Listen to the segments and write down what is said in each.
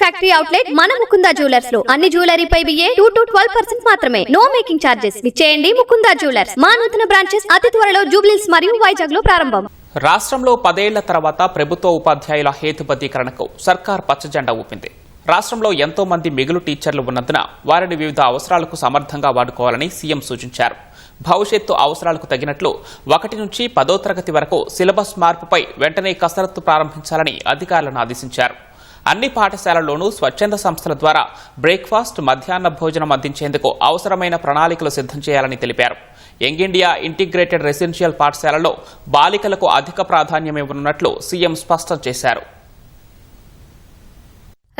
Factory outlet మన Mukunda jewellers లో అన్ని జ్యువెలరీపై 2 to 12% మాత్రమే. No making charges. విచ్చేయండి ముకుందా జ్యువెలర్స్. మా నూతన బ్రాంచెస్ అతి త్వరలో జూబ్లీహిల్స్ మరియు వైజాగ్ లో ప్రారంభం. రాష్ట్రంలో 10 ఏళ్ల తర్వాత ప్రభుత్వ ఉపాధ్యాయుల హేతుబద్ధీకరణకు సర్కార్ పచ్చజెండా ఊపింది. రాష్ట్రంలో ఎంతో మంది మిగులు టీచర్లు ఉన్నందున వారిని వివిధ అవసరాలకు సమర్థంగా వాడుకోవాలని సీఎం సూచించారు. భవిష్యత్తు అవసరాలకు తగినట్లు 1 నుంచి 10వ తరగతి వరకు సిలబస్ మార్పుపై వెంటనే కసరత్తు ప్రారంభించాలని అధికారులను ఆదేశించారు. అన్ని పాఠశాలల్లోనూ స్వచ్ఛంద సంస్థల ద్వారా బ్రేక్ఫాస్ట్, మధ్యాహ్న భోజనం అందించేందుకు అవసరమైన ప్రణాళికలు సిద్ధం చేయాలని తెలిపారు. యంగ్ ఇండియా ఇంటిగ్రేటెడ్ రెసిడెన్షియల్ పాఠశాలలో బాలికలకు అధిక ప్రాధాన్యమివ్వనున్నట్లు సీఎం స్పష్టం చేశారు.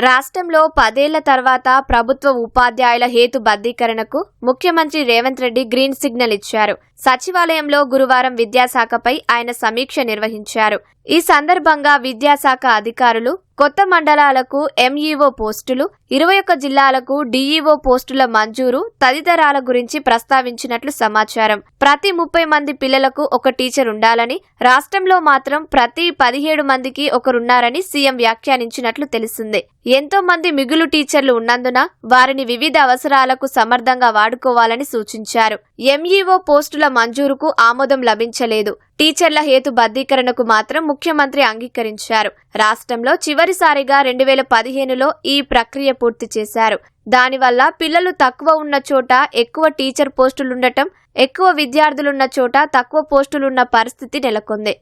రాష్ట్రంలో 10 ఏళ్ల తర్వాత ప్రభుత్వ ఉపాధ్యాయుల హేతుబద్ధీకరణకు ముఖ్యమంత్రి రేవంత్ రెడ్డి గ్రీన్ సిగ్నల్ ఇచ్చారు. సచివాలయంలో గురువారం విద్యాశాఖపై ఆయన సమీక్ష నిర్వహించారు. ఈ సందర్భంగా విద్యాశాఖ అధికారులు కొత్త మండలాలకు ఎంఈఓ పోస్టులు, 21 జిల్లాలకు డీఈఓ పోస్టుల మంజూరు తదితరాల గురించి ప్రస్తావించినట్లు సమాచారం. ప్రతి 30 మంది పిల్లలకు ఒక టీచర్ ఉండాలని, రాష్ట్రంలో మాత్రం ప్రతి 17 మందికి ఒకరున్నారని సీఎం వ్యాఖ్యానించినట్లు తెలిసింది. ఎంతో మంది మిగులు టీచర్లు ఉన్నందున వారిని వివిధ అవసరాలకు సమర్థంగా వాడుకోవాలని సూచించారు. ఎంఈఓ పోస్టుల మంజూరుకు ఆమోదం లభించలేదు. టీచర్ల హేతుబద్ధీకరణకు మాత్రం ముఖ్యమంత్రి అంగీకరించారు. రాష్ట్రంలో చివరిసారిగా 2015లో ఈ ప్రక్రియ పూర్తి చేశారు. దానివల్ల పిల్లలు తక్కువ ఉన్న చోట ఎక్కువ టీచర్ పోస్టులుండటం, ఎక్కువ విద్యార్థులున్న చోట తక్కువ పోస్టులున్న పరిస్థితి నెలకొంది.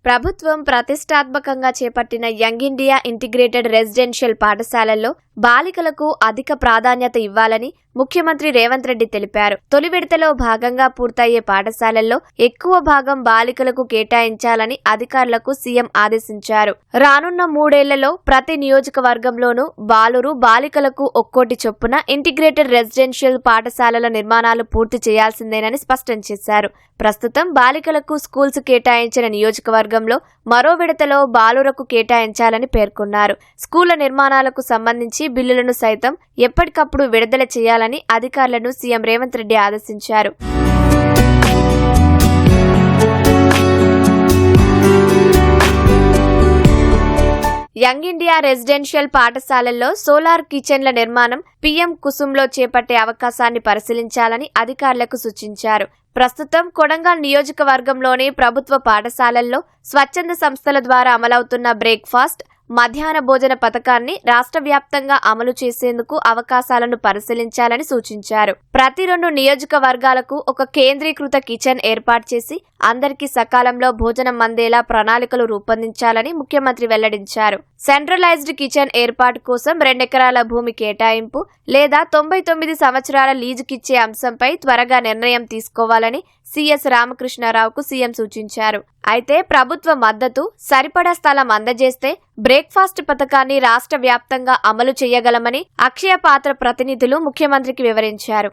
ప్రభుత్వం ప్రతిష్టాత్మకంగా చేపట్టిన యంగ్ ఇండియా ఇంటిగ్రేటెడ్ రెసిడెన్షియల్ పాఠశాలల్లో బాలికలకు అధిక ప్రాధాన్యత ఇవ్వాలని ముఖ్యమంత్రి రేవంత్ రెడ్డి తెలిపారు. తొలి విడతలో భాగంగా పూర్తయ్యే పాఠశాలల్లో ఎక్కువ భాగం బాలికలకు కేటాయించాలని అధికారులకు సీఎం ఆదేశించారు. రానున్న 3 ఏళ్లలో ప్రతి నియోజకవర్గంలోనూ బాలురు, బాలికలకు ఒక్కోటి చొప్పున ఇంటిగ్రేటెడ్ రెసిడెన్షియల్ పాఠశాలల నిర్మాణాలు పూర్తి చేయాల్సిందేనని స్పష్టం చేశారు. ప్రస్తుతం బాలికలకు స్కూల్స్ కేటాయించిన నియోజకవర్గంలో మరో విడతలో బాలురకు కేటాయించాలని పేర్కొన్నారు. స్కూళ్ల నిర్మాణాలకు సంబంధించి బిల్లులను సైతం ఎప్పటికప్పుడు విడుదల చేయాలని అధికారులను సీఎం రేవంత్ రెడ్డి ఆదేశించారు. యంగ్ ఇండియా రెసిడెన్షియల్ పాఠశాలల్లో సోలార్ కిచెన్ల నిర్మాణం పీఎం కుసుమ్లో చేపట్టే అవకాశాన్ని పరిశీలించాలని అధికారులకు సూచించారు. ప్రస్తుతం కొడంగల్ నియోజకవర్గంలోని ప్రభుత్వ పాఠశాలల్లో స్వచ్ఛంద సంస్థల ద్వారా అమలవుతున్న బ్రేక్ఫాస్ట్, మధ్యాహ్న భోజన పథకాన్ని రాష్ట్ర వ్యాప్తంగా అమలు చేసేందుకు అవకాశాలను పరిశీలించాలని సూచించారు. ప్రతి 2 నియోజకవర్గాలకు ఒక కేంద్రీకృత కిచెన్ ఏర్పాటు చేసి అందరికీ సకాలంలో భోజనం అందేలా ప్రణాళికలు రూపొందించాలని ముఖ్యమంత్రి వెల్లడించారు. సెంట్రలైజ్డ్ కిచెన్ ఏర్పాటు కోసం 2 ఎకరాల భూమి కేటాయింపు లేదా 99 సంవత్సరాల లీజుకిచ్చే అంశంపై త్వరగా నిర్ణయం తీసుకోవాలని సీఎస్ రామకృష్ణారావుకు సీఎం సూచించారు. అయితే ప్రభుత్వ మద్దతు, సరిపడా స్థలం అందజేస్తే బ్రేక్ఫాస్ట్ పథకాన్ని రాష్ట్ర వ్యాప్తంగా అమలు చేయగలమని అక్షయ పాత్ర ప్రతినిధులు ముఖ్యమంత్రికి వివరించారు.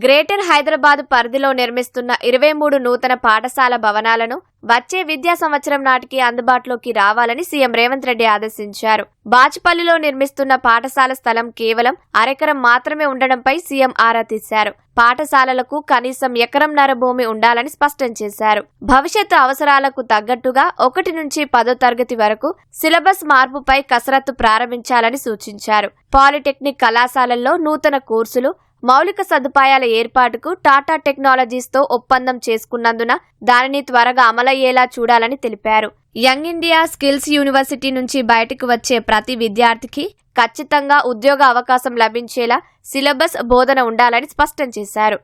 గ్రేటర్ హైదరాబాద్ పరిధిలో నిర్మిస్తున్న 23 నూతన పాఠశాల భవనాలను వచ్చే విద్యా సంవత్సరం నాటికి అందుబాటులోకి రావాలని సీఎం రేవంత్ రెడ్డి ఆదేశించారు. బాచుపల్లిలో నిర్మిస్తున్న పాఠశాల స్థలం కేవలం అరెకరం మాత్రమే ఉండడంపై సీఎం ఆరా తీశారు. పాఠశాలలకు కనీసం 1.5 ఎకరం భూమి ఉండాలని స్పష్టం చేశారు. భవిష్యత్తు అవసరాలకు తగ్గట్టుగా 1 నుంచి 10వ తరగతి వరకు సిలబస్ మార్పుపై కసరత్తు ప్రారంభించాలని సూచించారు. పాలిటెక్నిక్ కళాశాలల్లో నూతన కోర్సులు, మౌలిక సదుపాయాల ఏర్పాటుకు టాటా టెక్నాలజీస్తో ఒప్పందం చేసుకున్నందున దానిని త్వరగా అమలయ్యేలా చూడాలని తెలిపారు. యంగ్ ఇండియా స్కిల్స్ యూనివర్సిటీ నుంచి బయటకు వచ్చే ప్రతి విద్యార్థికి ఖచ్చితంగా ఉద్యోగ అవకాశం లభించేలా సిలబస్ బోధన ఉండాలని స్పష్టం చేశారు.